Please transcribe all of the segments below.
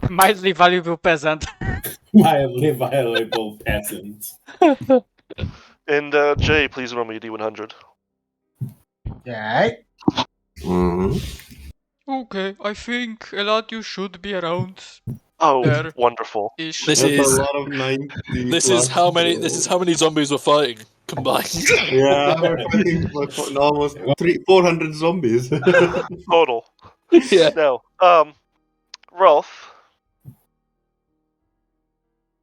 Mildly valuable peasant. Mildly valuable peasant. And Jay, please roll me a D100. Okay. Okay, I think Elad, you should be around. Oh, There. wonderful. Ish. This That's is a lot of 90. this is how many zombies we're fighting combined. Yeah, we're fighting almost 400 zombies. Total. Yeah. Now, Rolf,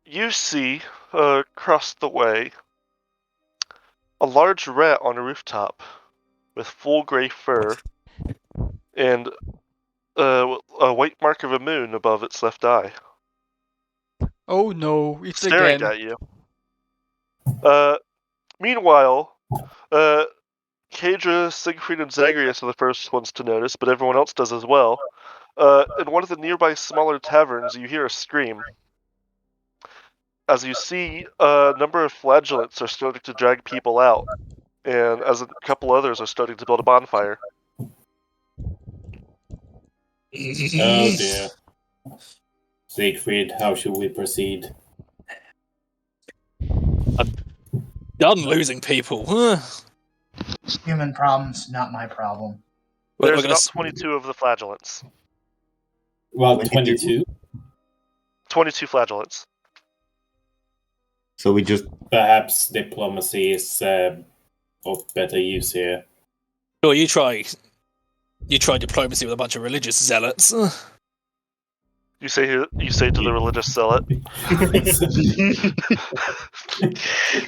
you see across the way a large rat on a rooftop with full gray fur and a white mark of a moon above its left eye. Oh no, it's Staring again. at you. Meanwhile, Kadra, Siegfried, and Zagreus are the first ones to notice, but everyone else does as well. In one of the nearby smaller taverns, you hear a scream. As you see, a number of flagellants are starting to drag people out, and as a couple others are starting to build a bonfire. Oh dear. Siegfried, how should we proceed? Done losing people. Human problems, not my problem. There's about 22 of the flagellants. Well, 22? 22 flagellants. So we just... Perhaps diplomacy is of better use here. Sure, you try diplomacy with a bunch of religious zealots. You say to the religious zealot.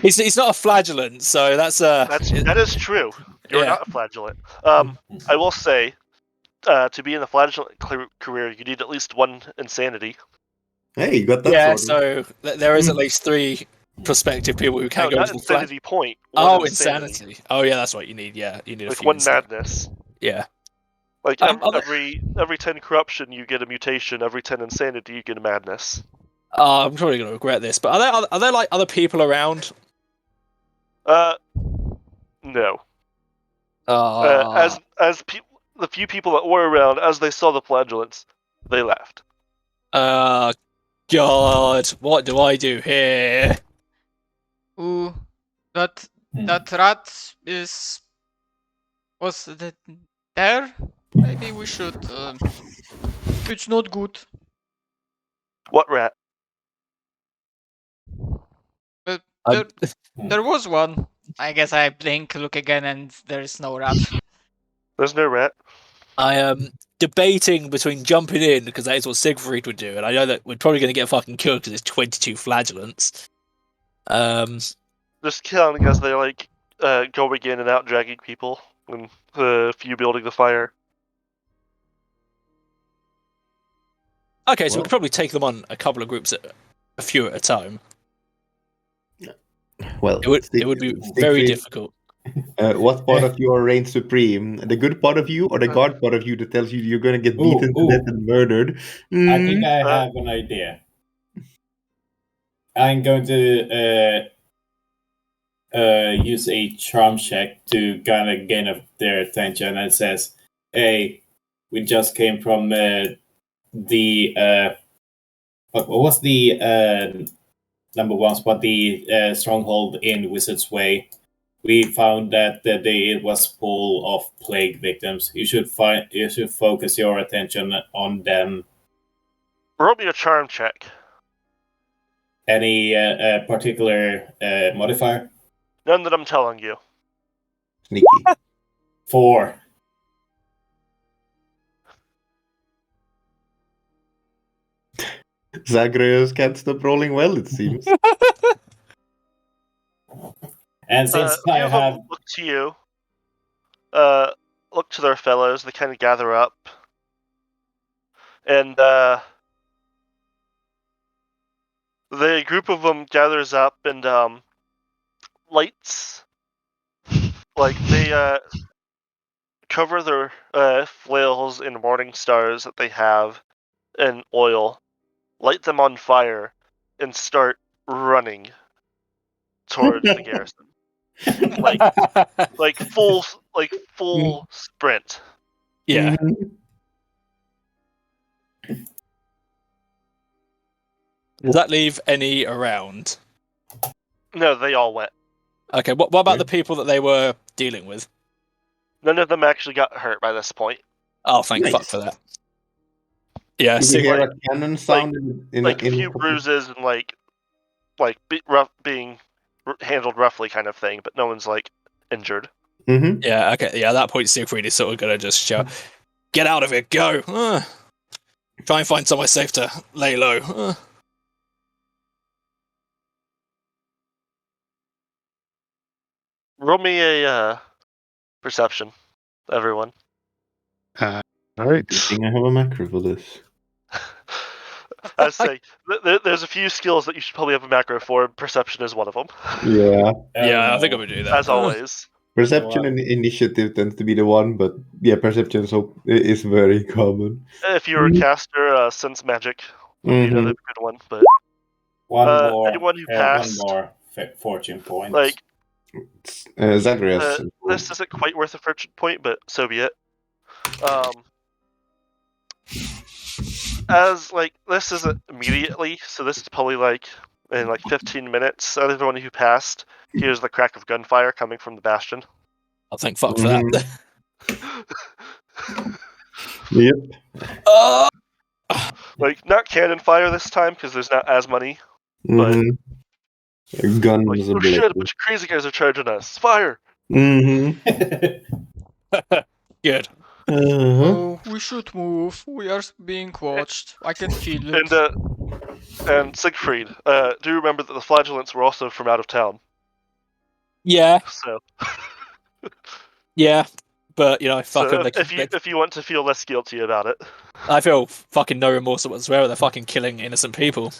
He's not a flagellant, so that is true. You're not a flagellant. I will say, to be in the flagellant career, you need at least 1 insanity. Hey, you got that. Yeah, sorted. so there is at least 3 prospective people who can go not to the insanity point. insanity. Oh yeah, that's what you need. Yeah, you need a like few 1 insanity. madness. Yeah. Like every 10 corruption, you get a mutation. Every 10 insanity, you get a madness. I'm probably going to regret this, but are there like other people around? No. The few people that were around, as they saw the flagellants, they left. God, what do I do here? Ooh, that rat was that there? Maybe we should. It's not good. What rat? There was one. I guess I blink, look again, and there is no rat. There's no rat. I am debating between jumping in, because that is what Siegfried would do, and I know that we're probably going to get fucking killed because there's 22 flagellants. Just counting as they're like going in and out, dragging people, and a few building the fire. Okay, so we could probably take them on a couple of groups, a few at a time. Well, it would be very difficult. What part of you reigns supreme? The good part of you, or the guard part of you that tells you you're going to get beaten to death and murdered? I think I have an idea. I'm going to use a charm check to kind of gain up their attention. And it says, "Hey, we just came from the what was the number 1 spot, the stronghold in Wizard's Way. We found that it was full of plague victims. You should focus your attention on them." Roll me a charm check. Any particular modifier? None that I'm telling you. Sneaky. 4. Zagreus can't stop rolling well, it seems. And since I have look to you, look to their fellows, they kind of gather up, and the group of them gathers up and lights, like they cover their flails in morning stars that they have in oil, light them on fire, and start running towards the garrison. like full sprint. Yeah. Does that leave any around? No, they all went. Okay, what about the people that they were dealing with? None of them actually got hurt by this point. Oh, thank fuck Nice. for that. Yeah, Did you hear a cannon sound in Like a in few bruises and being handled roughly kind of thing, but no one's like injured. Mm-hmm. yeah, okay, yeah. At that point, Siegfried is sort of gonna just shout, "Get out of here, go! Try and find somewhere safe to lay low." Roll me a perception, everyone. All right. Good thing I have a macro for this. I'd say there's a few skills that you should probably have a macro for. Perception is one of them, Yeah. Yeah, I think I would do that. as always. Perception and initiative tends to be the one, but yeah, perception is very common. If you're a caster, sense magic would be another good one. But One more. anyone who one passed, more fortune point. like Zagreus. this isn't quite worth a fortune point, but so be it. As like this isn't immediately, so this is probably like in like 15 minutes. Everyone who passed hears the crack of gunfire coming from the bastion. I'll thank fuck for that. Yep. Like not cannon fire this time because there's not as many. Mhm. Guns Like, oh ablaze. shit, a bunch of crazy guys are charging us. Fire! Mm-hmm. Good. Uh-huh. Oh, we should move. We are being watched. I can feel it. And Siegfried, do you remember that the flagellants were also from out of town? Yeah, So, yeah, but fuck them. if you want to feel less guilty about it, I feel fucking no remorse whatsoever. They're fucking killing innocent people.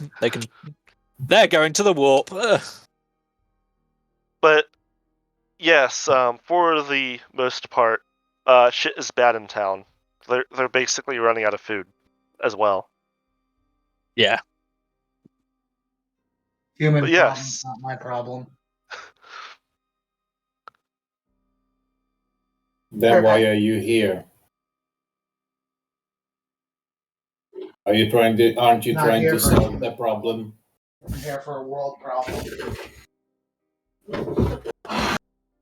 They're going to the warp. Ugh. but yes, for the most part, shit is bad in town. They're basically running out of food as well. Yeah. Human But problem, yes. not my problem. Then why are you here? Aren't you Not trying here to for- solve the problem? I'm here for a world problem.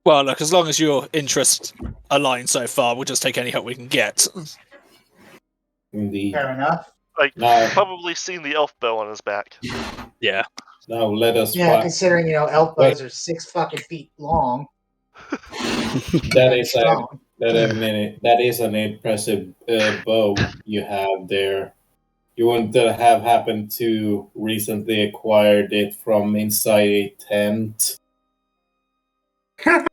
Well, look, as long as your interests align so far, we'll just take any help we can get. Indeed. Fair enough. Like, No. you've probably seen the elf bow on his back. Yeah. Now let us Yeah, find. considering elf bows are 6 fucking feet long. That is a strong. that is an impressive bow you have there. You wouldn't have happened to recently acquired it from inside a tent. I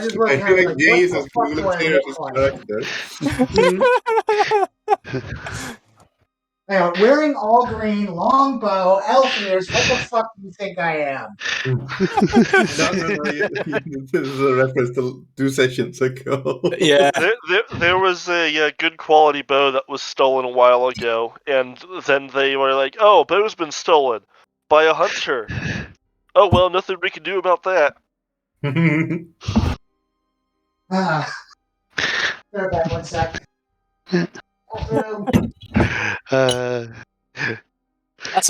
just look I at feel him like like, Jay is what as the fuck cool do as I Sarah's look like? character. Hang on, wearing all green, long bow, elf ears, what the fuck do you think I am? No. This is a reference to 2 sessions ago. Yeah. There was a good quality bow that was stolen a while ago, and then they were like, "Oh, bow's been stolen by a hunter." Oh well, nothing we can do about that. Bear back 1 sec. That's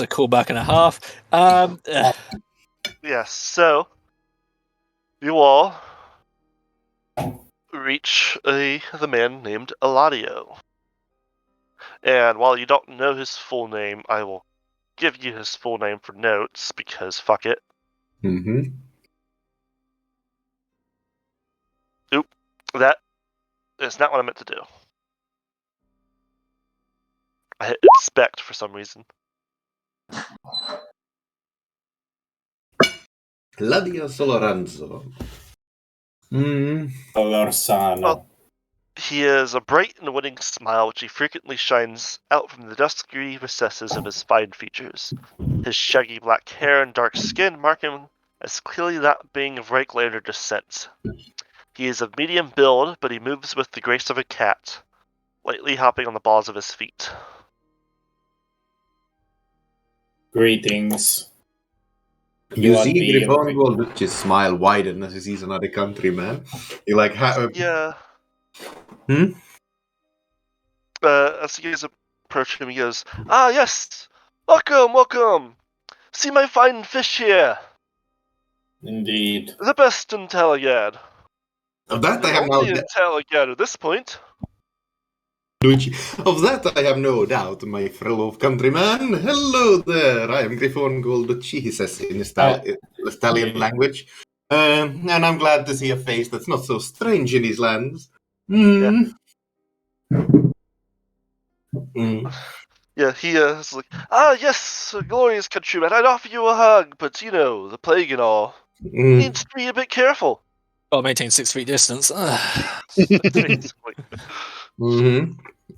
a callback and a half. Yes, so you all reach the man named Eladio. And while you don't know his full name, I will give you his full name for notes, because fuck it. Mm-hmm. That is not what I meant to do. I hit inspect for some reason. Ladio Soloranzo. Lorsano. He has a bright and winning smile which he frequently shines out from the dusky recesses of his fine features. His shaggy black hair and dark skin mark him as clearly not being of Reiklander descent. He is of medium build, but he moves with the grace of a cat, lightly hopping on the balls of his feet. Greetings. You are see the- Griffon will just smile widen as he sees another countryman. He like Yeah. Hmm? As you guys approach him. He goes, "Ah, yes, welcome, welcome. See my fine fish here. Indeed. The best in Talagad. Of that I The have no only in doubt. Talagad at this point." Of that I have no doubt, my fellow countryman. Hello there. I am Griffon Golducci, he says in Italian language. And I'm glad to see a face that's not so strange in these lands. Mm. Mm. Yeah, he is like, "Ah, yes, glorious countryman. I'd offer you a hug, but you know, the plague and all. Mm. Needs to be a bit careful." Gotta maintain 6 feet distance. Basically. Mm-hmm.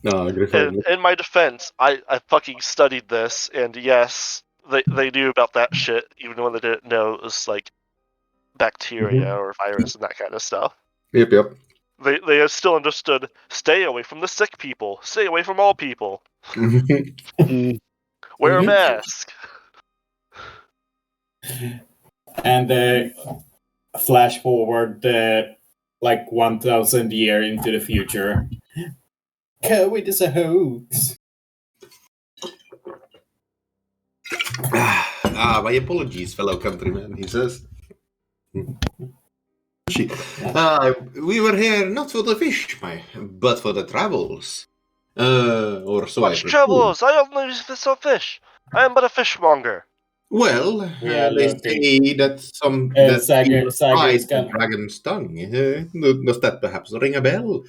No, Griffon. In my defense, I fucking studied this, and yes, they knew about that shit, even when they didn't know it was like bacteria or virus and that kind of stuff. Yep. They still understood, stay away from the sick people, stay away from all people, Mm-hmm. wear a Mhm. mask. And flash forward like 1,000 years into the future. COVID is a hoax. My apologies, fellow countrymen, he says. We were here not for the fish, but for the travels. Or so I Much presume. travels, I only sell fish. I am but a fishmonger. Well, Yeah, they look, say that Sager tried is the gonna. dragon's tongue. Does that perhaps ring a bell?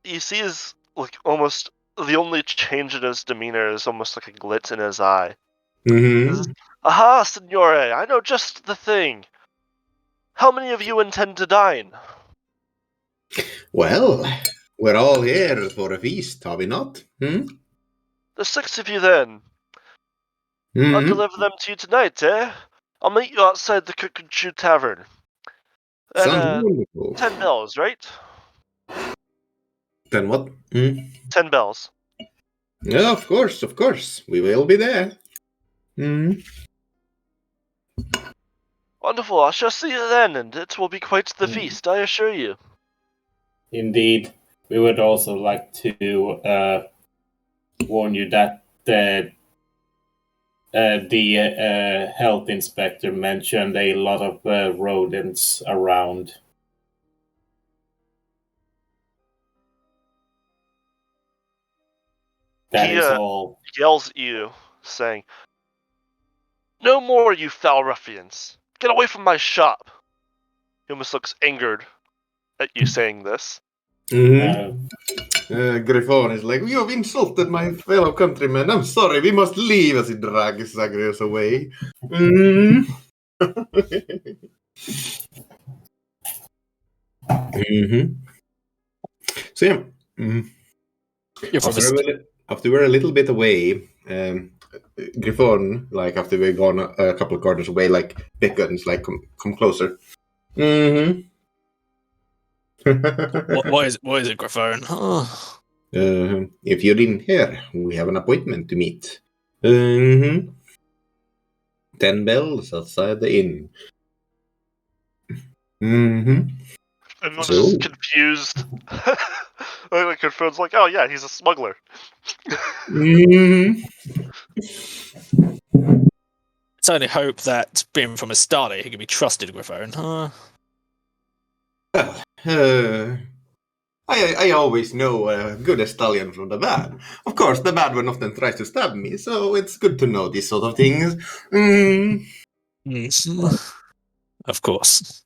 You see his, like, almost, the only change in his demeanor is almost like a glint in his eye. Mm-hmm. Aha, signore, I know just the thing. How many of you intend to dine? Well, we're all here for a feast, are we not? Hmm? The 6 of you then. I'll Mm-hmm. deliver them to you tonight, eh? I'll meet you outside the Cook and Shoe Tavern. Sounds wonderful. 10 bells, right? Then what? 10 bells. Yeah, of course. We will be there. Mm. Wonderful, I shall see you then, and it will be quite the feast, I assure you. Indeed. We would also like to warn you that the health inspector mentioned a lot of rodents around. That is all. Yells at you, saying, "No more, you foul ruffians! Get away from my shop!" He almost looks angered at you saying this. Mm-hmm. Griffon is like, you have insulted my fellow countrymen. I'm sorry, we must leave as he drags Zagreus away. Mm-hmm. Mm-hmm. So yeah, You're from after we're a little bit away, Griffon, like after we've gone a couple of corners away, like beckons, like come closer. Mm-hmm. what is it, Griffon? Oh. If you're in here, we have an appointment to meet. Mm-hmm. 10 bells outside the inn. Mm-hmm. Everyone's So? just confused. Like, Confron's like, "Oh yeah, he's a smuggler." Mm-hmm. It's only hope that being from Astarte, he can be trusted, Griffon. I always know a good stallion from the bad. Of course, the bad one often tries to stab me, so it's good to know these sort of things. Mm. Of course.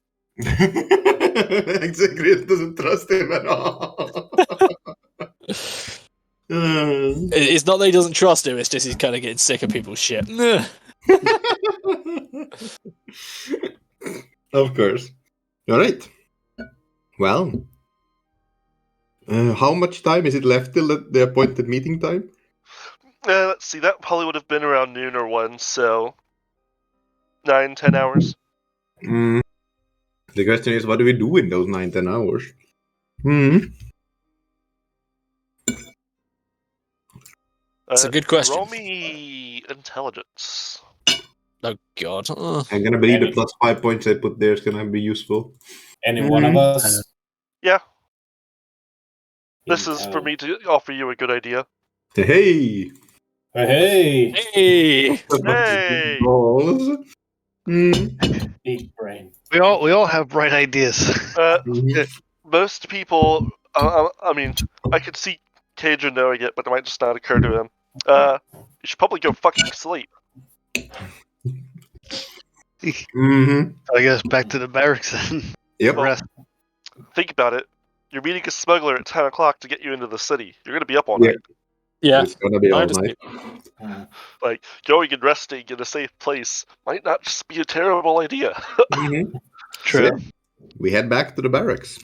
Exegrius doesn't trust him at all. It's not that he doesn't trust him, it's just he's kind of getting sick of people's shit. Of course. All right. Well, how much time is it left till the appointed meeting time? Let's see, that probably would have been around noon or 1, so 9-10 hours. The question is, what do we do in those 9-10 hours? That's a good question. Roll me intelligence. Oh god. I'm gonna believe the plus 5 points I put there is gonna be useful. Any one of us? Yeah. This is for me to offer you a good idea. Hey! Hey, Hey! Hey! Balls. Mm. big brain. We all have bright ideas. Mhm. Most people, I mean, I could see Cajun knowing it, but it might just not occur to him. You should probably go fucking sleep. Mhm. I guess back to the barracks then. Yep. Well, think about it. You're meeting a smuggler at 10 o'clock to get you into the city. You're gonna be up all Yeah. night. Yeah, It's gonna be I all understand. night. Like, going and resting in a safe place might not just be a terrible idea. Mhm. True. So, we head back to the barracks.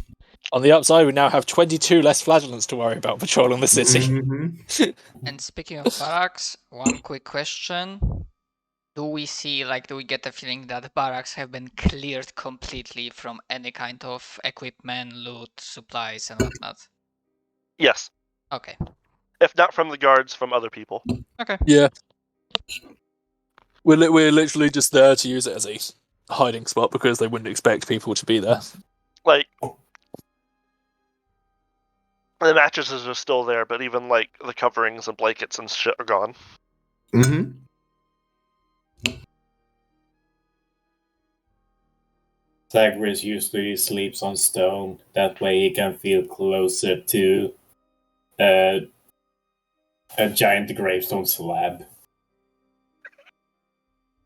On the upside, we now have 22 less flagellants to worry about patrolling the city. Mhm. And speaking of barracks, one quick question. Do we get the feeling that the barracks have been cleared completely from any kind of equipment, loot, supplies, and whatnot? Yes. Okay. If not from the guards, from other people. Okay. Yeah. We're literally just there to use it as a hiding spot because they wouldn't expect people to be there. Like, the mattresses are still there, but even, like, the coverings and blankets and shit are gone. Mhm. Zagreus usually sleeps on stone. That way he can feel closer to a giant gravestone slab.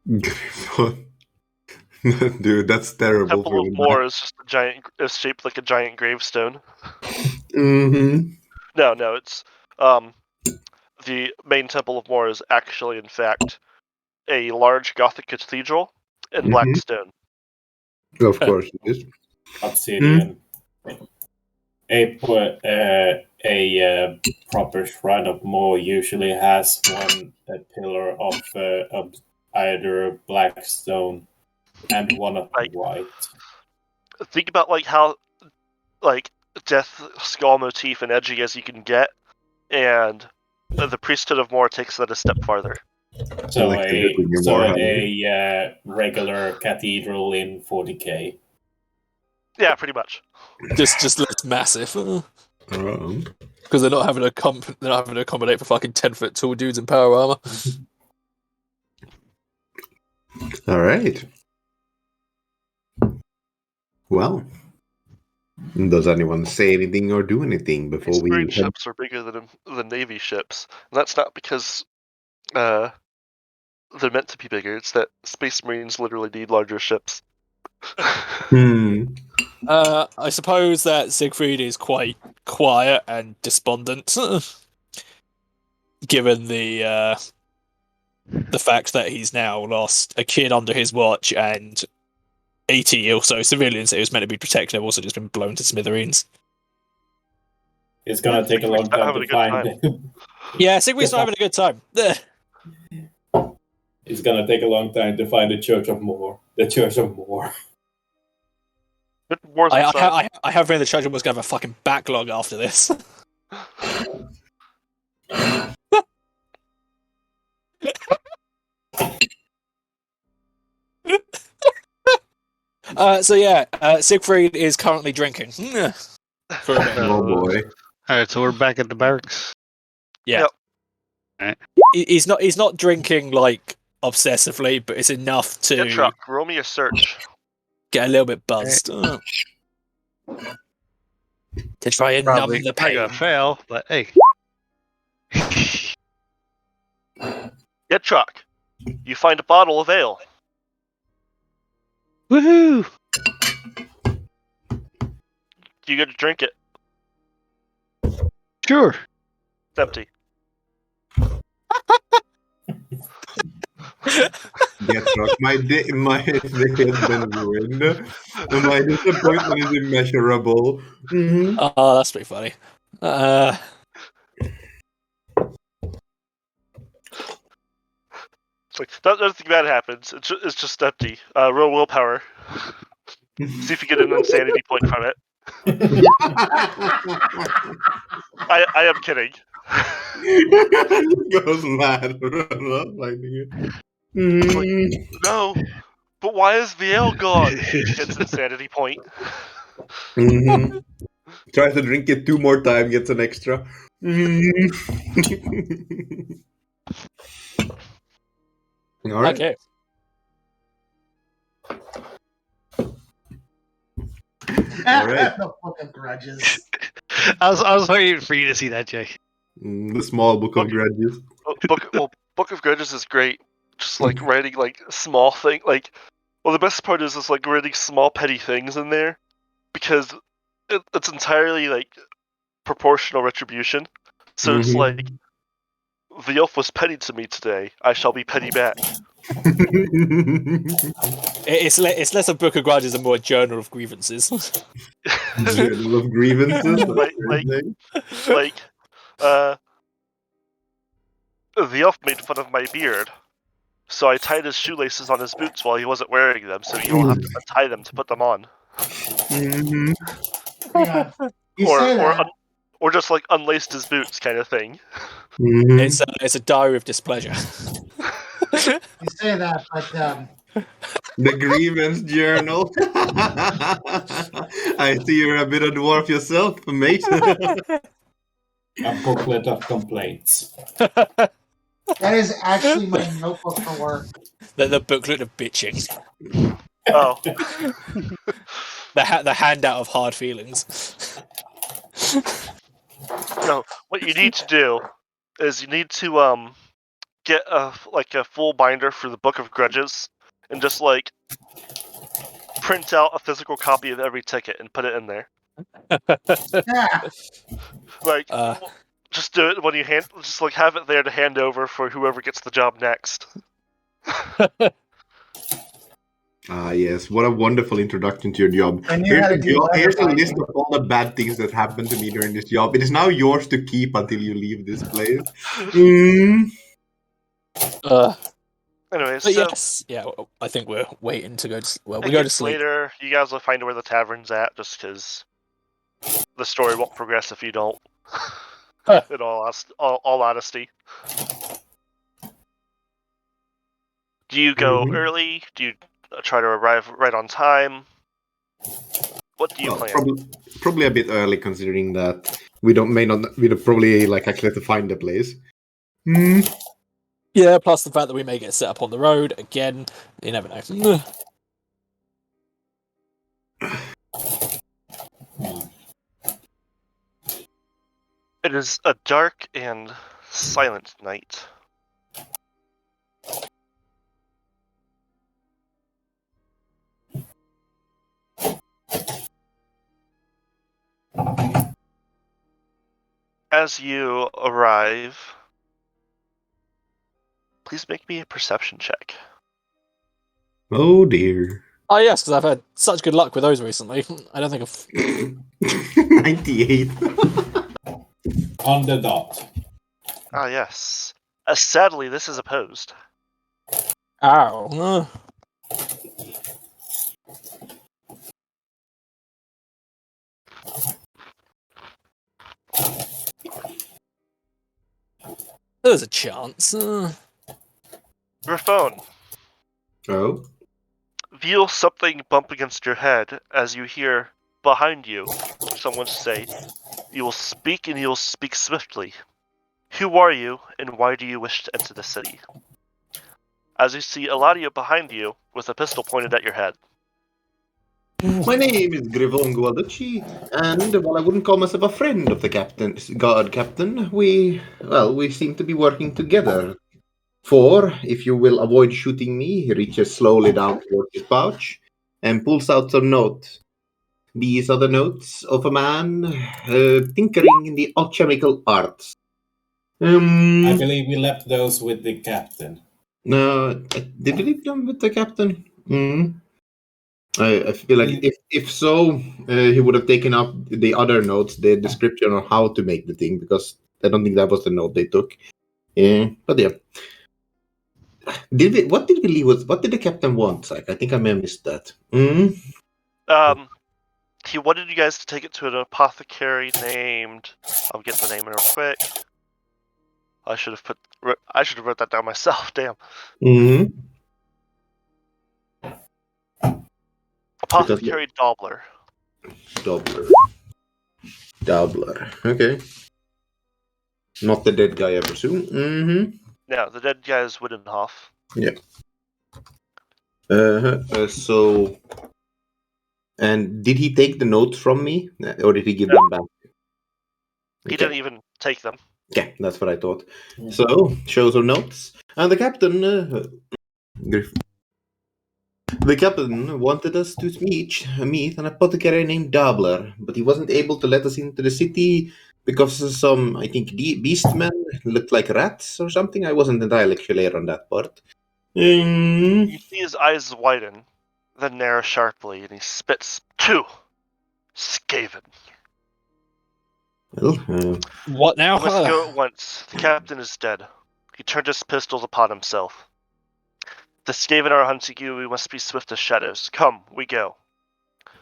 Dude, that's terrible Temple for of the Moor is just is shaped like a giant gravestone. Mhm. No, it's the main Temple of Moor is actually, in fact, a large Gothic cathedral in black Mhm. stone. Of course it is. Obsidian. A proper shrine of Moor usually has a pillar of either black stone and one of Like- white. Think about like how like death skull motif and edgy as you can get, and the priesthood of Moor takes that a step farther. So Electric in so Warhammer. a regular cathedral in 40k. Yeah, pretty much. Just less massive. Because they're not having to accommodate for fucking 10-foot tall dudes in power armor. All right. Well, does anyone say anything or do anything before These we marine head? ships are bigger than Navy ships, and that's not because they're meant to be bigger. It's that Space Marines literally need larger ships. I suppose that Siegfried is quite quiet and despondent, given the fact that he's now lost a kid under his watch and 80 or so civilians that he was meant to be protecting have also just been blown to smithereens. It's gonna take a long time Having to a good find. Yeah, Siegfried's not having a good time. It's gonna take a long time to find the Church of Moor. The Church of Moor. But Moor's inside. I have read the Church was going to have a fucking backlog after this. Siegfried is currently drinking. For a bit. Oh boy. All right, so we're back at the barracks. Yeah. Yep. He's not drinking like obsessively, but it's enough to Get truck. Roll me a search. get a little bit buzzed. To try and Probably numb the I pain. got fail, but hey. Get truck. You find a bottle of ale. Woohoo! You get to drink it. Sure. It's empty. Yeah, truck. My day has been ruined. My disappointment is immeasurable. Mhm. Oh, that's pretty funny. It's like nothing bad happens. It's just empty. Roll willpower. See if you get an insanity point from it. I am kidding. Goes mad. I'm not finding it. Mhm. No, but why is the ale gone? Gets insanity point. Mhm. Tries to drink it 2 more times, gets an extra. All right. Okay. All right. The Book of Grudges. I was waiting for you to see that, Jay. The small book of grudges. Book of Grudges is great. Just like writing like small thing, like. Well, the best part is like writing small petty things in there, because it's entirely like proportional retribution. So it's like, the elf was petty to me today. I shall be petty back. It's less a book of grudges and more a journal of grievances. Journal of grievances. The elf made fun of my beard, so I tied his shoelaces on his boots while he wasn't wearing them, so he will have to untie them to put them on. Yeah. You say that. Or just like unlaced his boots, kind of thing. It's a diary of displeasure. You say that, but The grievance journal. I see you're a bit of dwarf yourself, mate. A booklet of complaints. that is actually my notebook for work. The booklet of bitching. Oh, The handout of hard feelings. no. What you need to do is you need to get a full binder for the Book of Grudges, and just like print out a physical copy of every ticket and put it in there. Yeah. Like, just do it when you just like have it there to hand over for whoever gets the job next. Ah, yes. What a wonderful introduction to your job. I knew how to do Here's a letter list of all the bad things that happened to me during this job. It is now yours to keep until you leave this place. Anyway, But so yes, yeah, I think we're waiting to go to we go to sleep. later, you guys will find where the tavern's at, just because the story won't progress if you don't. In all honesty. Do you go early? Do you try to arrive right on time? What do you plan? Probably a bit early, considering that we'd probably like actually have to find the place. Yeah, plus the fact that we may get set up on the road again. You never know. It is a dark and silent night. As you arrive, please make me a perception check. Oh dear. Oh yes, because I've had such good luck with those recently. I don't think I've 98. On the dot. Ah, yes. Sadly, this is opposed. Ow. There's a chance. Your phone. Oh. Feel something bump against your head as you hear behind you someone say, "You will speak, and you will speak swiftly. Who are you, and why do you wish to enter the city?" As you see Eladio behind you with a pistol pointed at your head. My name is Grivon Gualducci, and while I wouldn't call myself a friend of the captain, we seem to be working together. For, if you will avoid shooting me, he reaches slowly down towards his pouch and pulls out some notes. These are the notes of a man tinkering in the alchemical arts. I believe we left those with the captain. No, did we leave them with the captain? I feel like if so, he would have taken up the other notes, the description on how to make the thing, because I don't think that was the note they took. But yeah. What did we leave with? What did the captain want, Zach? I think I may have missed that. He wanted you guys to take it to an apothecary named... I'll get the name real quick. I should have wrote that down myself, damn. Apothecary Dobler. Dabbler. Okay. Not the dead guy, I presume. Mm-hmm. Now, the dead guy is Widdenhoff. So, and did he take the notes from me, or did he give them back? He Okay. didn't even take them. Yeah, that's what I thought. So, shows of notes, and the captain, the captain wanted us to meet an apothecary named Dabbler, but he wasn't able to let us into the city because of some, I think, beastmen looked like rats or something. I wasn't entirely clear on that part. You see his eyes widen, then narrow sharply, and he spits 2. Skaven. Well, What now? We must go at once. The captain is dead. He turned his pistols upon himself. The Skaven are hunting you. We must be swift as shadows. Come, we go.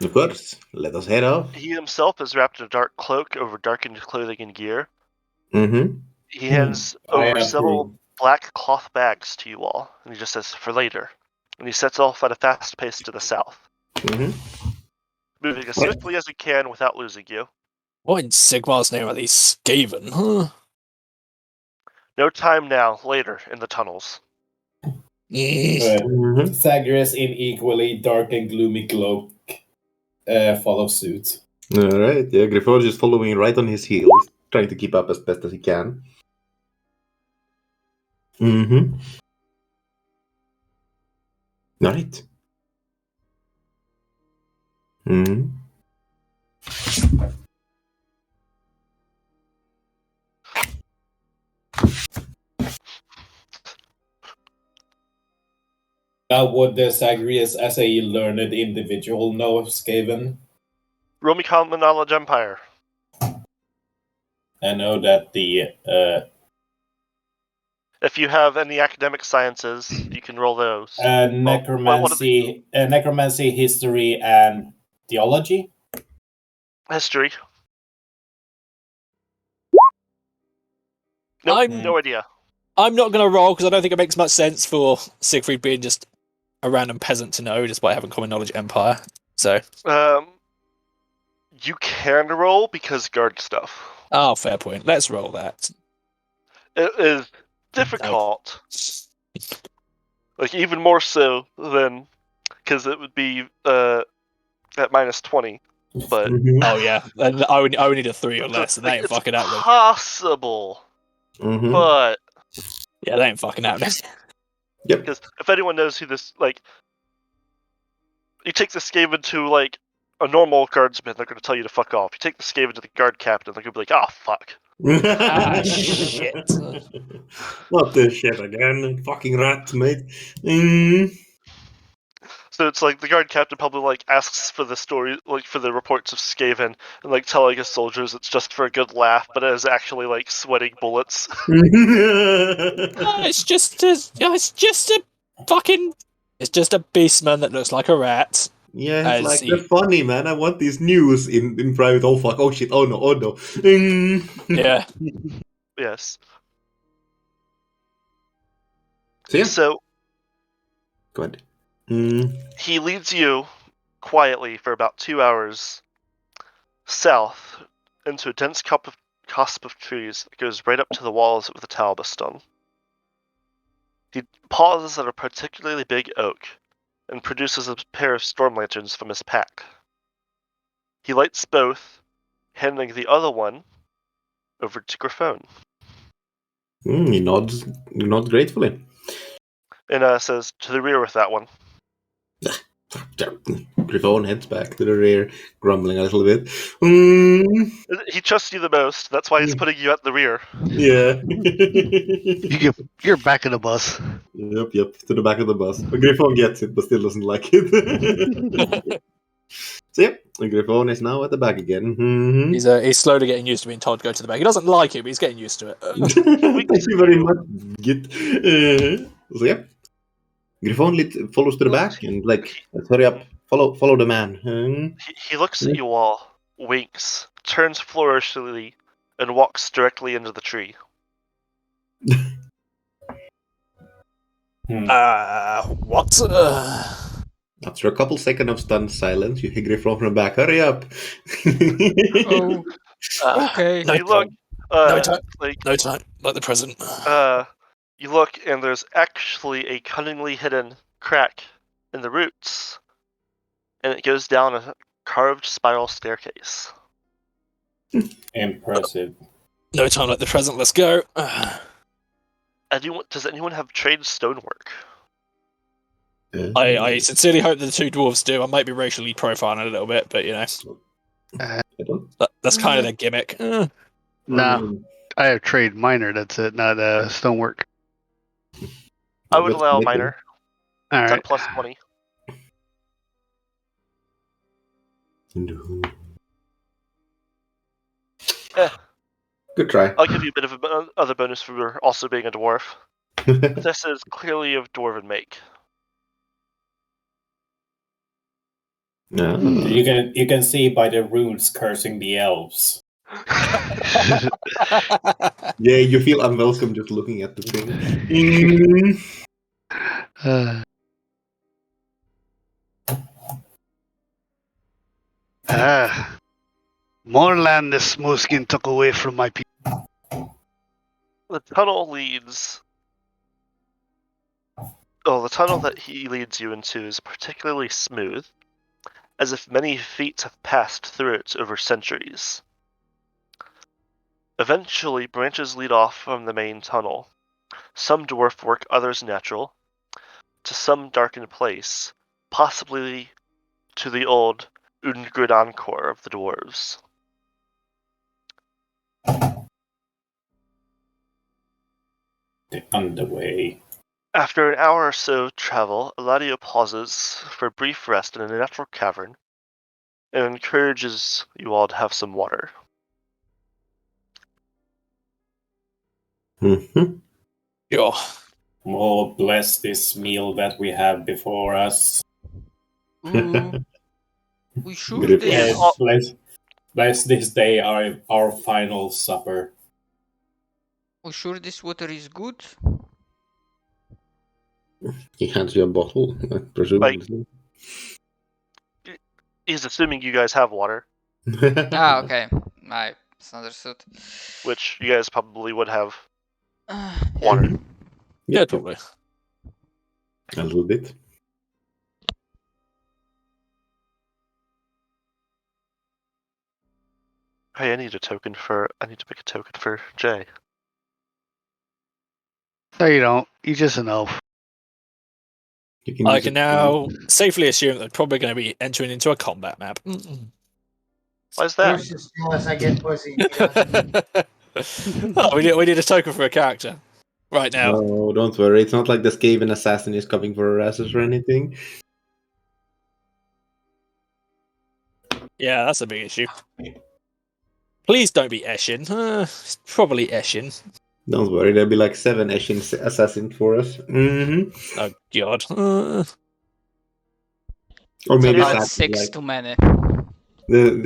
of course, let us head off. He himself is wrapped in a dark cloak over darkened clothing and gear. Mm-hmm. He hands I over several approve. black cloth bags to you all, and he just says, for later. And he sets off at a fast pace to the south, Mm-hmm. moving as swiftly as he can without losing you. What in Sigmar's name are these Skaven? Huh? No time now, later, in the tunnels. Mm-hmm. Zagreus in equally dark and gloomy cloak follow suit. All right, yeah, Griffon is just following right on his heels, trying to keep up as best as he can. Mm-hmm. All right. Mm-hmm. Now, would the Zagreus, as a learned individual, know of Skaven? Roll me common knowledge empire. I know that the If you have any academic sciences, you can roll those. necromancy, history, and theology. History. Nope, I'm- no idea. I'm not going to roll because I don't think it makes much sense for Siegfried being just a random peasant to know, despite having common knowledge empire. So, You can roll because guard stuff. oh, fair point. Let's roll that. It is difficult. Like, even more so than... Because it would be at minus 20. But... Mm-hmm. Oh yeah, and I would need a 3 or less, and that ain't it's fucking happening. possible, Mm-hmm. but... Yeah, that ain't fucking happening. Yep. Because if anyone knows who this... Like, you take the Skaven to, like, a normal guardsman, they're going to tell you to fuck off. You take the Skaven to the guard captain, they're going to be like, oh, fuck. Shit. Not this shit again. Fucking rat, mate. Mm. So it's like the guard captain probably like asks for the story, like for the reports of Skaven, and like telling his soldiers it's just for a good laugh, but it is actually like sweating bullets. It's just a beastman that looks like a rat. Yeah, As it's like, he- they're funny, man. I want these news in private. Oh, fuck. Oh, shit. Oh, no. Oh, no. Mm. Yeah. Yes. So, yeah. So Go ahead. Mm. he leads you quietly for about 2 hours south into a dense cusp of trees that goes right up to the walls of the Talabheim. He pauses at a particularly big oak and produces a pair of storm lanterns from his pack. He lights both, handing the other one over to Griffon, He nods gratefully. and says, "To the rear with that one." Griffon heads back to the rear, grumbling a little bit. Mm. He trusts you the most. That's why he's putting you at the rear. Yeah. You're back in the bus. Yep, to the back of the bus. But Griffon gets it, but still doesn't like it. So, yep, Griffon is now at the back again. Mm-hmm. He's slowly getting used to being told to go to the back. He doesn't like it, but he's getting used to it. Thank you very much, Git. So, yep. Griffon follows to the back and, like, let's hurry up. Follow the man. He looks at you all, winks, turns flourishingly, and walks directly into the tree. What? After a couple seconds of stunned silence, you hear Griffon from the back. Hurry up! Oh, Okay. No You look, No time. like, No time, like the present. you look, and there's actually a cunningly hidden crack in the roots, and it goes down a carved spiral staircase. Impressive. No time like the present. Let's go. Does anyone have trade stonework? I sincerely hope that the two dwarves do. I might be racially profiling a little bit, but you know, I don't. that's kind of their gimmick. No, I have trade minor. That's it, not stonework. I would allow minor. All It's right. at plus 20. Good try. I'll give you a bit of other bonus for also being a dwarf. This is clearly of dwarven make. No. You can see by the runes cursing the elves. Yeah, you feel unwelcome just looking at the thing. More land this Smoothskin took away from my people. The tunnel leads. Oh, the tunnel that he leads you into is particularly smooth, as if many feet have passed through it over centuries. Eventually, branches lead off from the main tunnel, some dwarf work, others natural, to some darkened place, possibly to the old Ungridankor of the dwarves. The underway. After an hour or so travel, Eladio pauses for a brief rest in a natural cavern and encourages you all to have some water. Sure. Oh, bless this meal that we have before us. Ooh. We sure Good this. Yes. Bless this day our final supper. We sure this water is good? He hands you a bottle, presumably. He's assuming you guys have water, Ah, okay. I misunderstood. which you guys probably would have Yeah. water. Yeah, probably. A little bit. Hey, I need to make a token for Jay. No, you don't. You just an elf. You can I use can it- now safely assume that they're probably going to be entering into a combat map. Why is that? Bruce is jealous I get pussy. He doesn't. Oh, we need a token for a character right now. No, don't worry. It's not like the Skaven assassin is coming for harassers or anything. Yeah, that's a big issue. Please don't be Eshin. It's probably Eshin. Don't worry, there'll be like 7 Eshin assassins for us. Oh god. Or maybe Yeah, About Zach is 6 like, too many.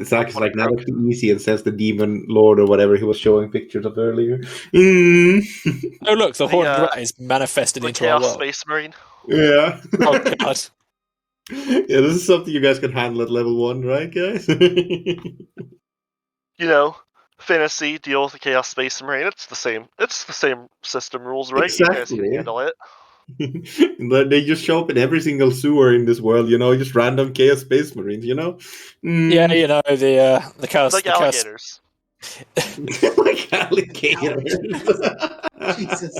Zach is like, now that's too easy, and says the demon lord or whatever he was showing pictures of earlier. Oh look, the horned uh, rat is manifested The into our Chaos world. Space Marine. Yeah. Oh god. Yeah, this is something you guys can handle at level 1, right, guys? You know, fantasy deal with the Chaos Space Marine. It's the same system rules, right? You guys can Exactly. handle it. They just show up in every single sewer in this world, just random Chaos Space Marines, Yeah, you know, the chaos Like the chaos alligators. like alligators. Jesus.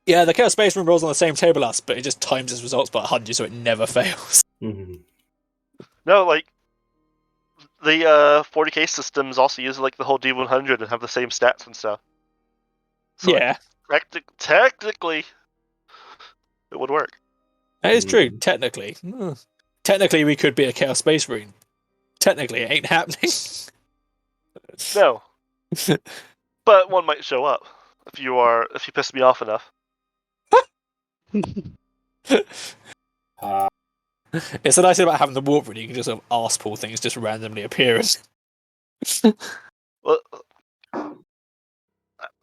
Yeah, the chaos space room rolls on the same table as us, but it just times its results by 100 so it never fails. Mhm. No, like the 40k systems also use like the whole D100 and have the same stats and stuff. So Yeah. like, technically, it would work. That is true, technically. Technically we could be a chaos space marine. Technically it ain't happening. No, but one might show up if you piss me off enough. It's the nice thing about having the warp room, you can just sort of arse pull things just randomly appearing. Well,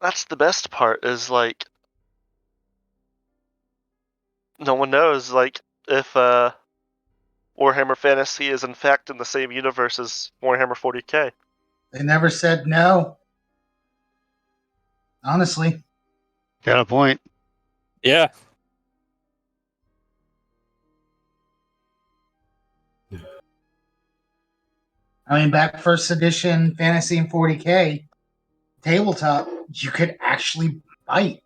that's the best part. Is like no one knows like if Warhammer Fantasy is in fact in the same universe as Warhammer 40k. They never said no. Honestly. Got a point. Yeah. I mean, back first edition Fantasy and 40K tabletop, you could actually bite.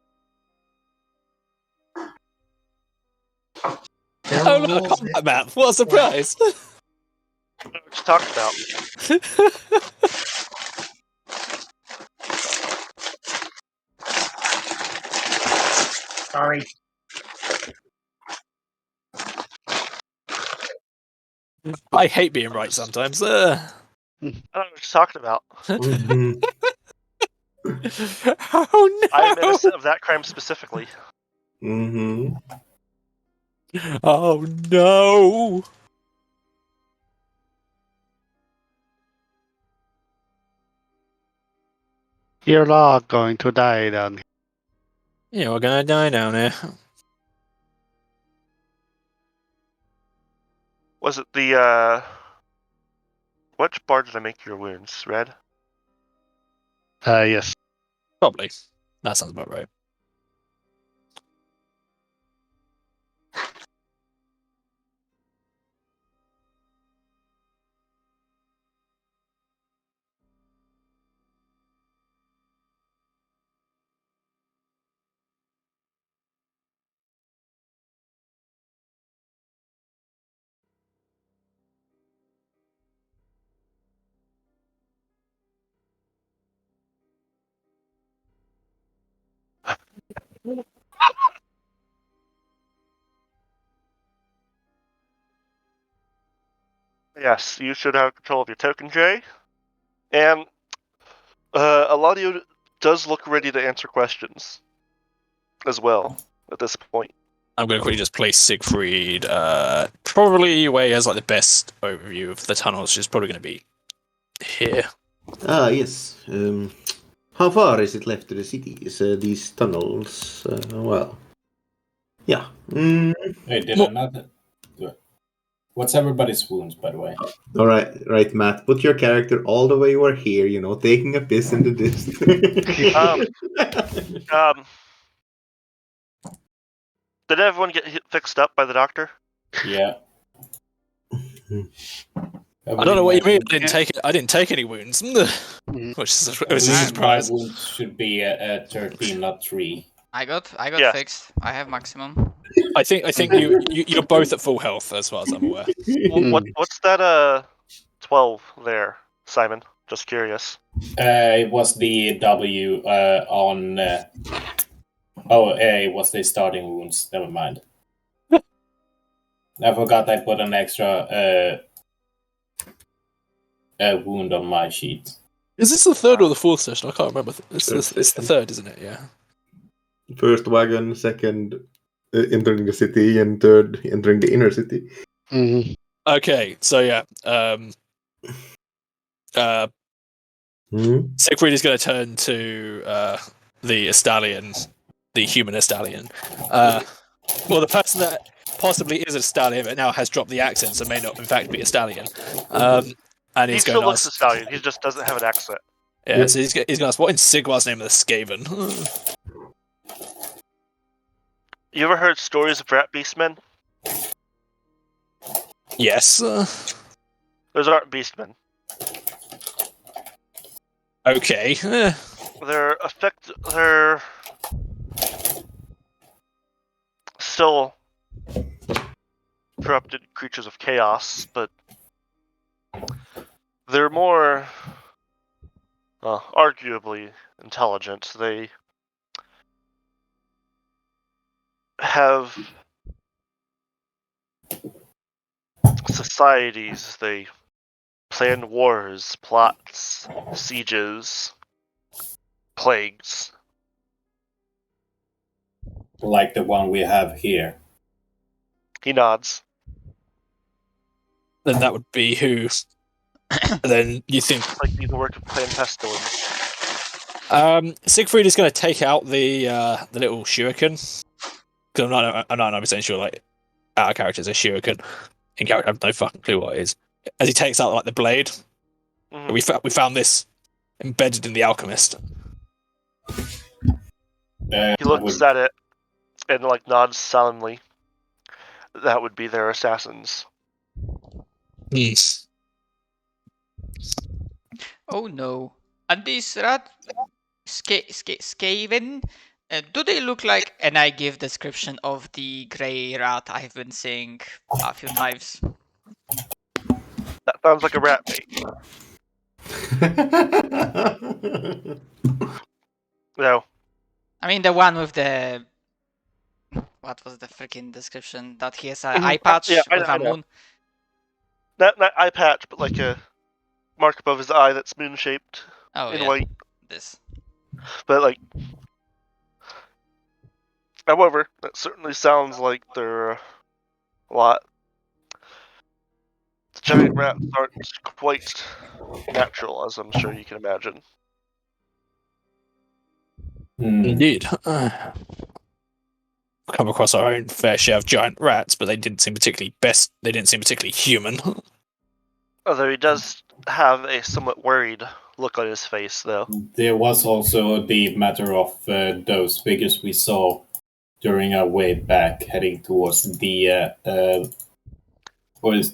There Oh, were look, rules combat map. What a surprise. What you talking about? Sorry. I hate being right sometimes. I don't know what you're talking about. Mhm. Oh no! I am innocent of that crime specifically. Mhm. Oh no! You're all going to die down here. Yeah, we're gonna die down here. Was it the which bar did I make your wounds? Red? Yes. Probably. That sounds about right. Yes, you should have control of your token, Jay. And Eladio does look ready to answer questions as well at this point. I'm gonna quickly just place Siegfried. Probably where he has like the best overview of the tunnels, which is probably gonna be here. Ah, yes. How far is it left to the cities? These tunnels. Well, yeah. Wait, did Well- another? What's everybody's wounds, by the way? All right, Matt. Put your character all the way over here. You know, taking a piss in the distance. Um, did everyone get fixed up by the doctor? Yeah. I don't know what you mean. Yeah. I didn't take any wounds, Mhm. which is I a believe my surprise. wounds should be a 13, not 3. I got Yeah. fixed. I have maximum. I think you're both at full health as far as I'm aware. What's that 12 there, Simon? Just curious. It was the W on. It was the starting wounds. Never mind. I forgot I put an extra wound on my sheet. Is this the third or the fourth session? I can't remember. It's the third, isn't it? Yeah. First wagon, second entering the city, and third entering the inner city. Mhm. Okay, so yeah. Siegfried is going to turn to the Estalian, the human Estalian. Well, the person that possibly is a Estalian but now has dropped the accent, so may not in fact be a Estalian. And He he's still going to looks ask. Italian. He just doesn't have an accent. Yeah, so he's going to ask, what in Sigwar's name of the Skaven? You ever heard stories of rat beastmen? Yes. Those aren't beastmen. Okay. They're still corrupted creatures of chaos, but they're more arguably intelligent. They have societies. They plan wars, plots, sieges, plagues. Like the one we have here. He nods. Then that would be who? Then you think Like the work of Clan Pestilence. Siegfried is going to take out the little shuriken, because I'm not 100% sure like our character's a shuriken. In character, I have no fucking clue what it is. As he takes out like the blade, Mhm. we found this embedded in the alchemist. He looks at it and like nods solemnly. That would be their assassins. Yes. Oh no. And these rat Skaven, do they look like? And I give description of the grey rat I've been seeing a few times. That sounds like a rat bait. No. I mean the one with the what was the freaking description? That he has an eye patch Yeah, with I a know. moon. Not eye patch, but like a mark above his eye that's moon shaped Oh in yeah, white. this. But like, however, that certainly sounds like they're a lot. The giant rats aren't quite natural, as I'm sure you can imagine. Indeed. Come across our own fair share of giant rats, but they didn't seem particularly They didn't seem particularly human. Although he does have a somewhat worried look on his face, though. There was also the matter of those figures we saw during our way back, heading towards the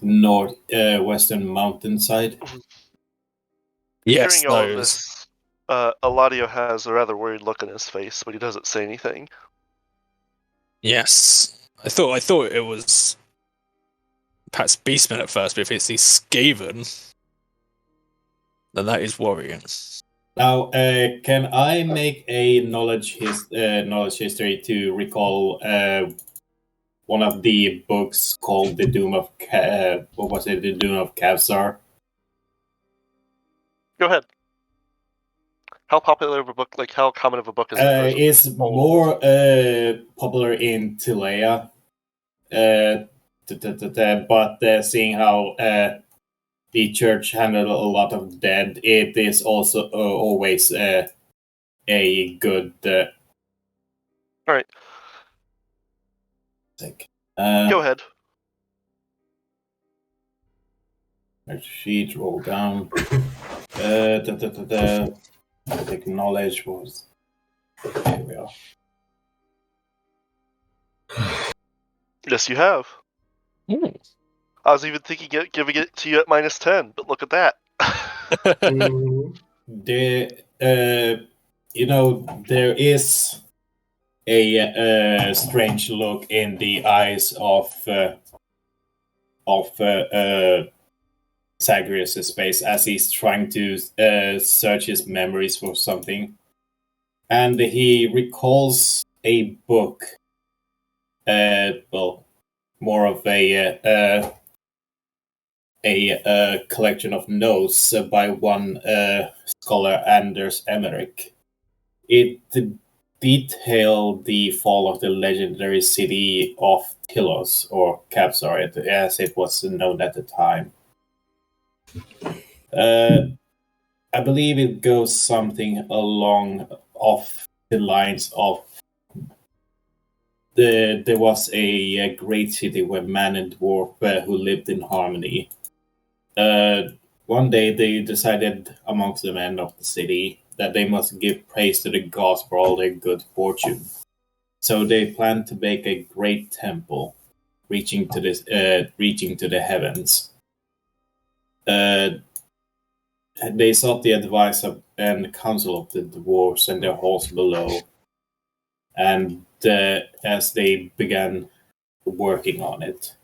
north western mountainside. Yes, Hearing all of those. this, Eladio has a rather worried look on his face, but he doesn't say anything. Yes, I thought it was perhaps Beastmen at first, but if it's these Skaven, then that is worrying. Now, can I make a knowledge history to recall one of the books called The Doom of what was it? The Doom of Kevsar. Go ahead. How popular of a book, like how common of a book is it? It's more popular in Tilea, but seeing how the church handled a lot of dead, it is also always a good. All right. Go ahead. Sheet roll down. Acknowledge was. Here we are. Yes, you have. Ooh. I was even thinking of giving it to you at -10, but look at that. There is a strange look in the eyes of Zagreus' face as he's trying to search his memories for something, and he recalls a book. More of a collection of notes by one scholar, Anders Emmerich. It detailed the fall of the legendary city of Tilos, or Capsar, as it was known at the time. I believe it goes something along off the lines of there was a great city where man and dwarf who lived in harmony. One day they decided amongst the men of the city that they must give praise to the gods for all their good fortune. So they planned to make a great temple, reaching to the heavens. They sought the advice of and counsel of the dwarves and their halls below, and as they began working on it,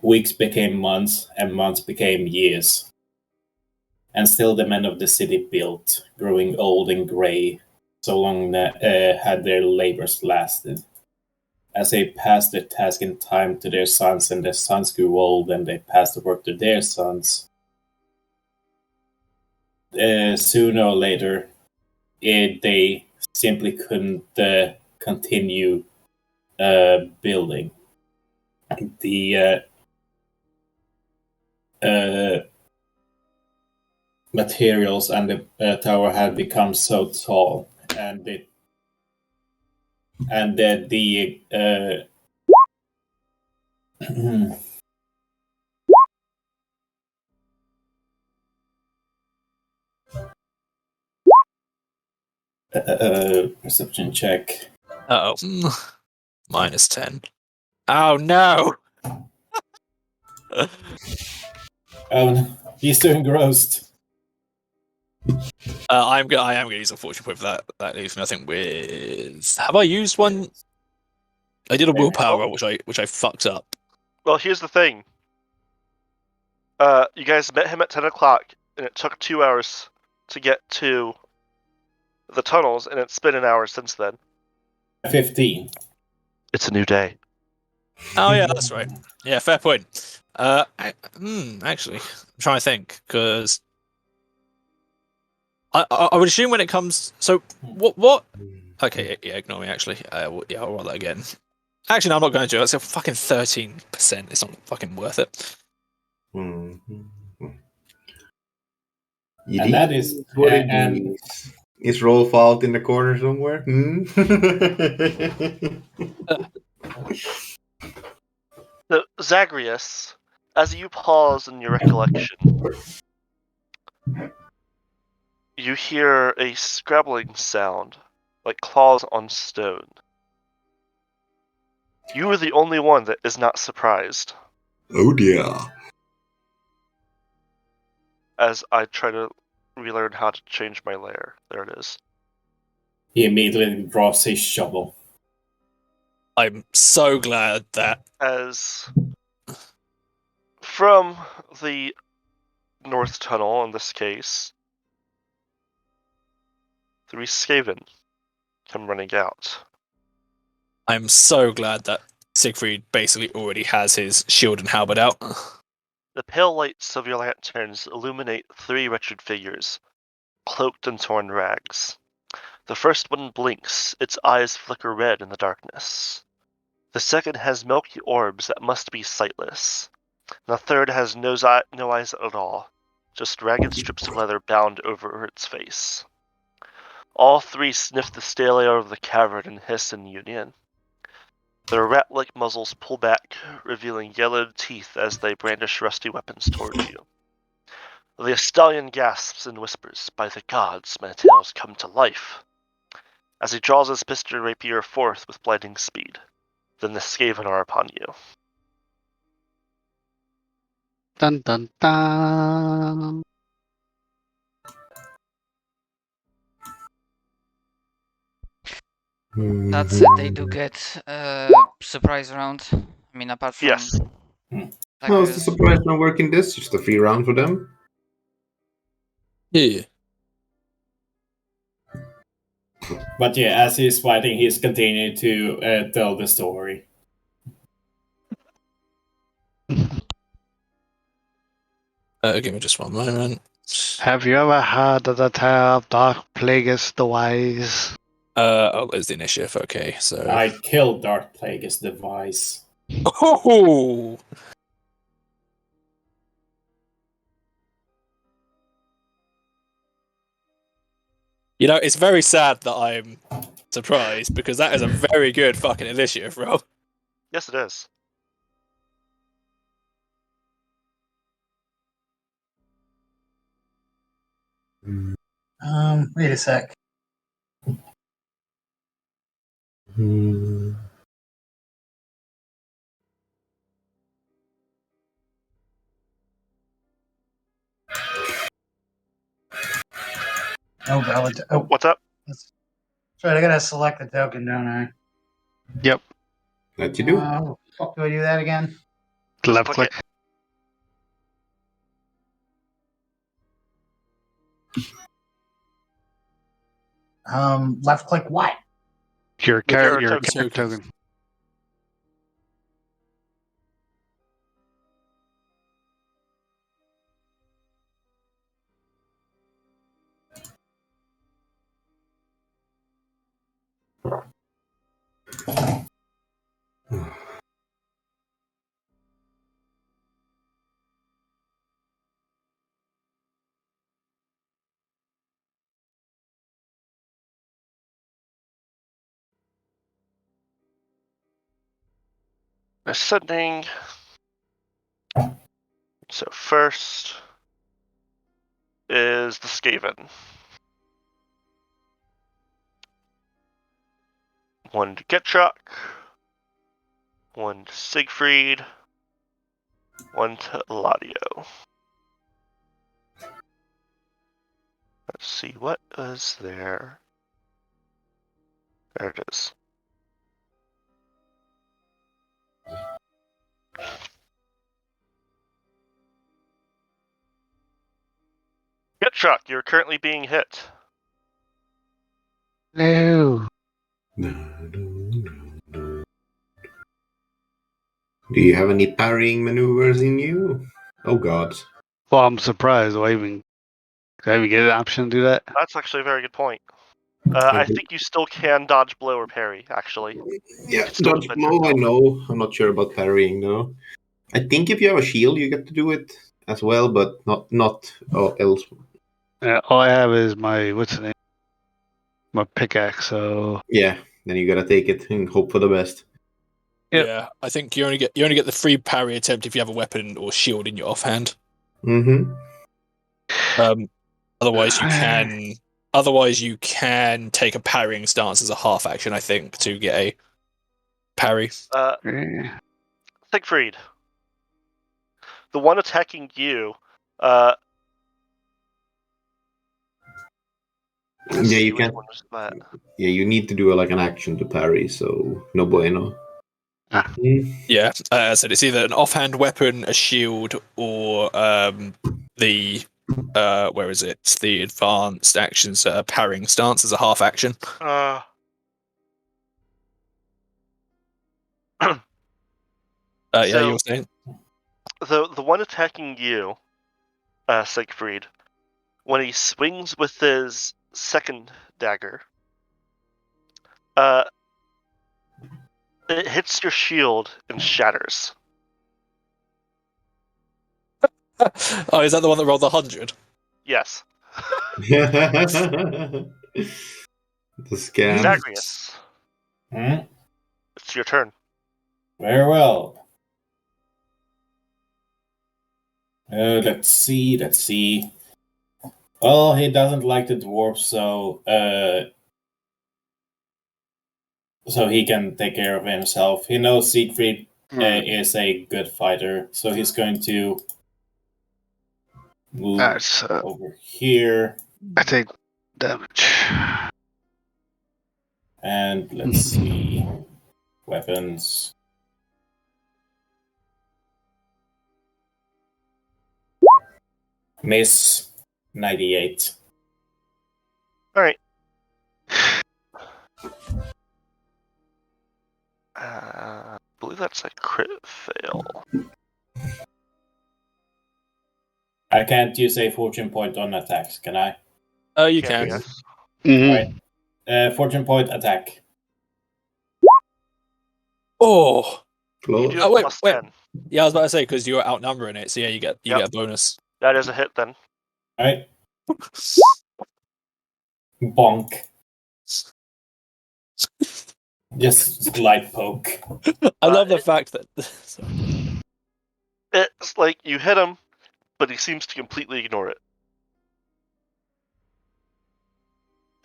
weeks became months, and months became years. And still the men of the city built, growing old and grey, so long that had their labors lasted. As they passed their task in time to their sons, and their sons grew old, and they passed the work to their sons, sooner or later, they simply couldn't continue building. The materials and the tower had become so tall, and the Perception check. Oh, -10. Oh no! Oh, no. He's doing grossed. I am going to use a fortune point for that. That leaves me, I think, with. Have I used one? I did a willpower roll, which I fucked up. Well, here's the thing. You guys met him at 10 o'clock, and it took 2 hours to get to the tunnels, and it's been an hour since then. 15. It's a new day. Oh yeah, that's right. Yeah, fair point. Actually, I'm trying to think because I would assume when it comes. So what? Okay, yeah, ignore me. Actually, yeah, I'll roll that again. Actually, no, I'm not going to do it. It's a fucking 13%. It's not fucking worth it. And that is what it means. Is Rolf out in the corner somewhere? So, Zagreus, as you pause in your recollection, you hear a scrabbling sound, like claws on stone. You are the only one that is not surprised. Oh dear. As I try to relearn how to change my lair. There it is. He immediately drops his shovel. I'm so glad that. As from the North Tunnel, in this case, 3 Skaven come running out. I'm so glad that Siegfried basically already has his shield and halberd out. The pale lights of your lanterns illuminate 3 wretched figures, cloaked in torn rags. The first one blinks, its eyes flicker red in the darkness. The second has milky orbs that must be sightless. The third has no eyes at all, just ragged strips of leather bound over its face. All 3 sniff the stale air of the cavern and hiss in union. Their rat-like muzzles pull back, revealing yellowed teeth as they brandish rusty weapons towards you. The stallion gasps and whispers, "By the gods, my tales come to life," as he draws his pistol rapier forth with blinding speed. Then the Skaven are upon you. Dun dun dun. That's it. They do get surprise round. I mean, apart from Yes. How's the surprise not working this? Just a free round for them? Yeah. But yeah, as he's fighting, he's continuing to tell the story. Give me just one moment. Have you ever heard of the tale of Dark Plagueis the Wise? Oh, there's the initiative. Okay, so. I killed Dark Plagueis device. Oh! You know, it's very sad that I'm surprised because that is a very good fucking initiative roll. Yes, it is. Wait a sec. Oh, valid. Oh, What's up? that's right. I gotta select the token, don't I? Yep. That you do. How the fuck do I do that again? Left click click. Left click what? Your character character token. Ascending. So first is the Skaven. 1 to Getrock, 1 to Siegfried, 1 to Eladio. Let's see, what is there? There it is. Getrock, you're currently being hit. No. Do you have any parrying maneuvers in you? Oh god. Well, I'm surprised. Do I even get an option to do that? That's actually a very good point. I think you still can dodge blow or parry, actually. Yeah, Still dodge defend blow I yourself. know. I'm not sure about parrying though. I think if you have a shield you get to do it as well, but not else. All I have is my what's the name? My pickaxe. So Yeah, then you gotta take it and hope for the best. Yep. Yeah, I think you only get the free parry attempt if you have a weapon or shield in your offhand. Mm-hmm. Otherwise you can take a parrying stance as a half action, I think, to get a parry. yeah. Siegfried, the one attacking you, let's Yeah, see, you which can. one was that? Yeah, you need to do like an action to parry, so no bueno. Ah. Yeah, as I said, it's either an offhand weapon, a shield, or the where is it? The advanced actions parrying stance as a half action. Yeah, So- you were saying? The one attacking you, Siegfried, when he swings with his second dagger, it hits your shield and shatters. Oh, is that the one that rolled the 100? Yes. The scam. Zagreus, Hmm? it's your turn. Very well. Let's see. Well, he doesn't like the dwarf, so he can take care of himself. He knows Siegfried is a good fighter, so he's going to move That's over here. I take damage. And let's see. Weapons. Miss 98. Alright. I believe that's a crit fail. I can't use a fortune point on attacks, can I? Oh, you can. Yes. Mhm. Alright. Fortune point attack. Oh, You Close. do have wait, plus wait. 10. Yeah, I was about to say because you're outnumbering it, so yeah, you get a bonus. That is a hit then. Alright. Bonk. Just light poke. I love the fact that. It's like you hit him, but he seems to completely ignore it.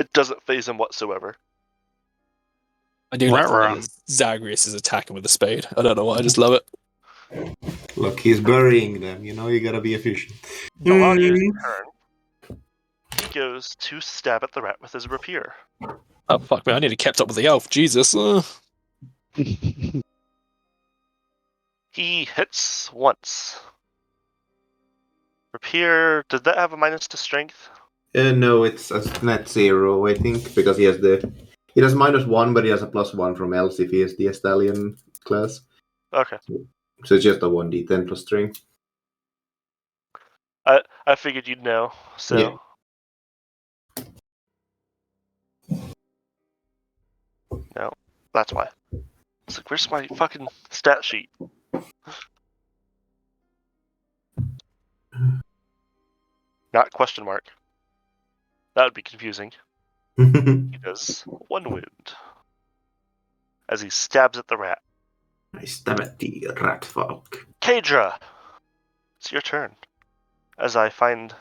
It doesn't phase him whatsoever. I do like Right. that Zagreus is attacking with a spade. I don't know why, I just love it. Look, he's burying them. You know, you gotta be efficient. Eladio's turn. He goes to stab at the rat with his rapier. Oh fuck me! I need to kept up with the elf. Jesus. He hits once. Rapier, did that have a minus to strength? No, it's a net 0, I think, because he has he does -1, but he has a +1 from else if he is the stallion class. Okay. So it's just a 1d10 plus strength. I figured you'd know, so. Yeah. No, that's why. It's like, where's my fucking stat sheet? Not question mark. That would be confusing. He does 1 wound. As he stabs at the rat. I stab at the rat folk. Kadra! It's your turn. As I find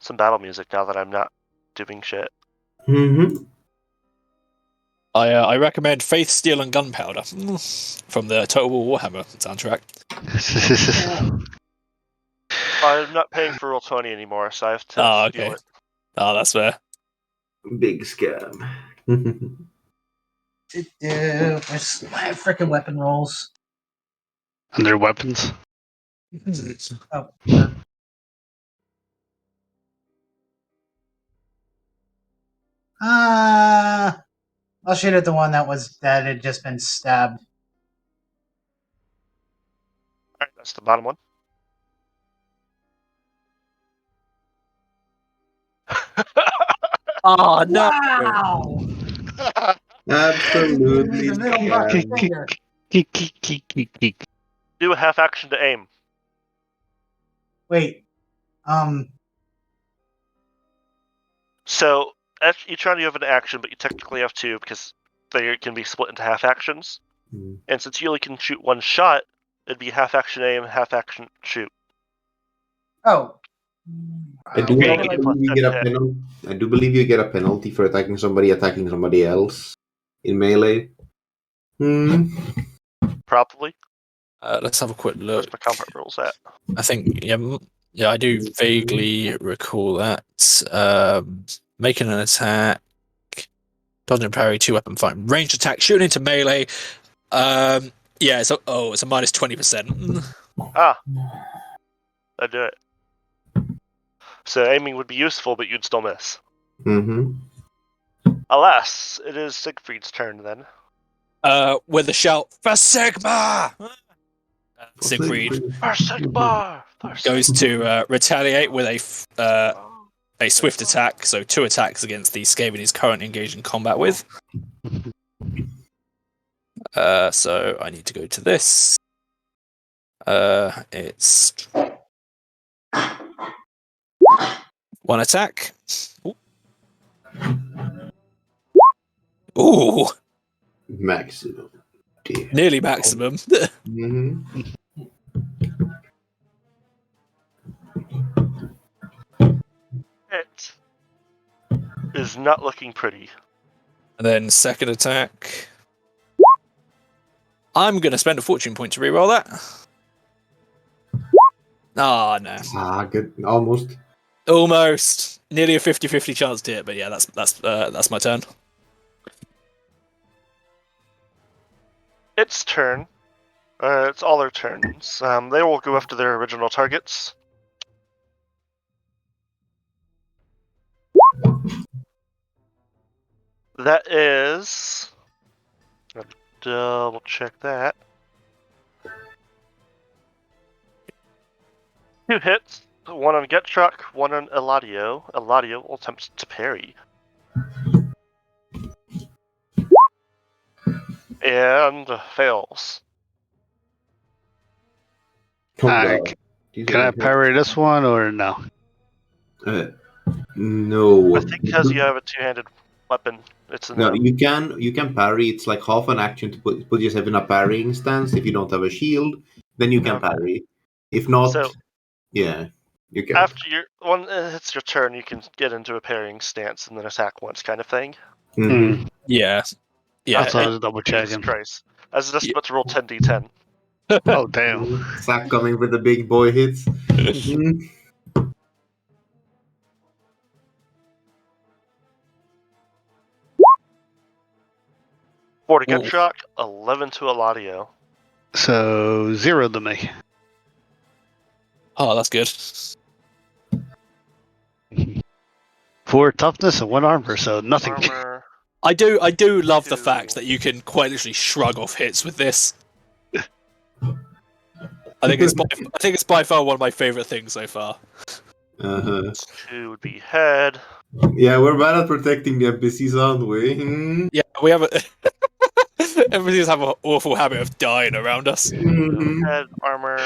some battle music now that I'm not doing shit. Mm-hmm. I recommend Faith, Steel, and Gunpowder from the Total War Warhammer soundtrack. I'm not paying for Roll20 anymore, so I have to steal Okay. it. That's fair. Big scam. Where's my freaking weapon rolls? Under weapons. Oh, sure. I'll shoot at the one that had just been stabbed. Alright, that's the bottom one. Oh no! Wow! Absolutely The middle scam. fucking finger. Do a half action to aim. Wait. So each round you have an action, but you technically have two because they can be split into half actions. And since you only can shoot one shot, it'd be half action aim, half action shoot. Oh. I do believe you get a penalty for attacking somebody else in melee. Probably. Let's have a quick Where's look. my combat rules at? I think yeah, I do vaguely recall that. Making an attack, dodge and parry, 2-weapon fight, ranged attack, shooting into melee. Yeah, so it's a minus 20%. Ah, I do it. So aiming would be useful, but you'd still miss. Alas, it is Siegfried's turn then. With a shout for Sigma. Siegfried For Sigma! goes to retaliate with a swift attack, so 2 attacks against the Skaven he's currently engaged in combat with. So I need to go to this. It's 1 attack. Ooh, Maximum. Dear. nearly maximum. It is not looking pretty. And then 2nd attack. I'm going to spend a fortune point to reroll that. Oh, no. Good. Almost. Almost. Nearly a 50-50 chance to hit, but yeah, that's my turn. Its turn. It's all their turns. They will go after their original targets. That is... I'll double check that. 2 hits. 1 on Getrock, 1 on Eladio. Eladio will attempt to parry. And fails. Oh, God. Can I parry this one or no? No. I think because you have a 2-handed weapon, it's a No, no. you can parry. It's like half an action to put yourself in a parrying stance. If you don't have a shield, then you can Okay. parry. If not, So yeah, you can. after it's your turn, you can get into a parrying stance and then attack once, kind of thing. Yeah. Yeah. That's what I was double Jesus checking. Christ! I was just about to roll 10d10. Oh damn! Zach coming with the big boy hits. 4 to Getrock, 11 to Eladio. So 0 to me. Oh, that's good. 4 toughness and 1 armor, so nothing. Armor. I do love the 2. fact that you can quite literally shrug off hits with this. I think it's by far one of my favorite things so far. 2 would be head. Yeah, we're bad at protecting the NPCs, aren't we? Yeah, we have a everybody's have an awful habit of dying around us. Head, armor.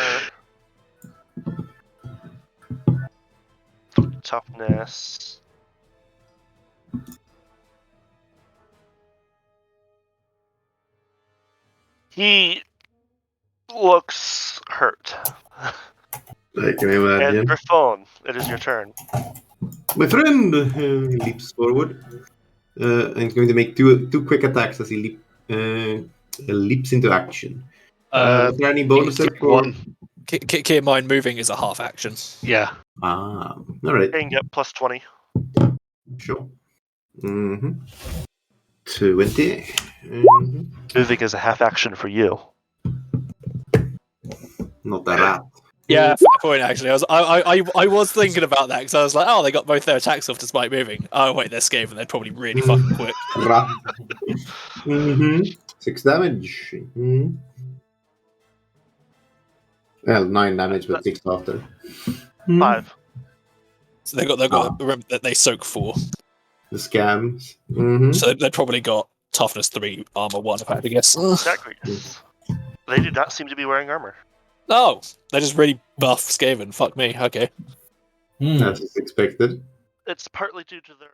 Toughness. He looks hurt. I can imagine. And Griffon, it is your turn. My friend leaps forward. and going to make two quick attacks as he leaps into action. Was there any bonuses for one? Keep in mind, moving is a half action. Yeah. All right. And get plus 20. Sure. 20. Mhm. Moving is a half action for you. Not that rat. Yeah, fair point. Actually, I was thinking about that because I was like, oh, they got both their attacks off despite moving. Oh wait, they're scared and they're probably really fucking quick. Rat. 6 damage. Well, 9 damage, but 6 after. 5. So they've got remember that they soak 4. The scams. So they've probably got toughness 3, armor 1. If I had to guess. Exactly. They do not seem to be wearing armor. Oh, they're just really buff Skaven. Fuck me. Okay. As is expected. It's partly due to their